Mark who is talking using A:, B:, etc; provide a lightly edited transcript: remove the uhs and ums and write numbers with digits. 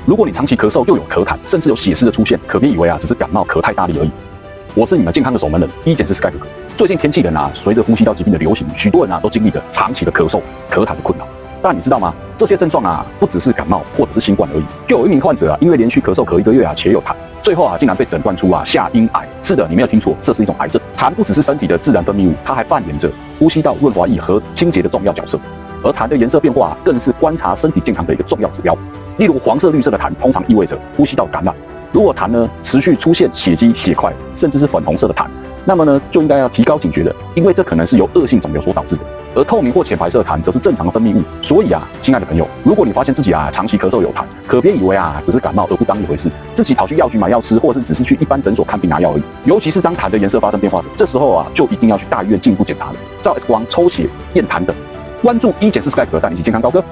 A: 如果你长期咳嗽又有咳痰，甚至有血丝的出现，可别以为只是感冒咳太大力而已。我是你们健康的守门人，医检师 Sky 哥哥。最近天气冷随着呼吸道疾病的流行，许多人都经历了长期的咳嗽、咳痰的困扰。但你知道吗？这些症状不只是感冒或者是新冠而已。就有一名患者因为连续咳嗽咳1个月且有痰，最后竟然被诊断出下阴癌。是的，你没有听错，这是一种癌症。痰不只是身体的自然分泌物，它还扮演着呼吸道润滑液和清洁的重要角色。而痰的颜色变化更是观察身体健康的一个重要指标。例如黄色、绿色的痰通常意味着呼吸道感染。如果痰持续出现血迹、血块，甚至是粉红色的痰，那么就应该要提高警觉的，因为这可能是由恶性肿瘤所导致的。而透明或浅白色的痰则是正常的分泌物。所以亲爱的朋友，如果你发现自己长期咳嗽有痰，可别以为只是感冒而不当一回事，自己跑去药局买药吃，或者是只是去一般诊所看病拿药而已。尤其是当痰的颜色发生变化时，这时候就一定要去大医院进一步检查了，照 X 光、抽血、验痰等。关注医检师 Sky 哥带你一起健康高歌。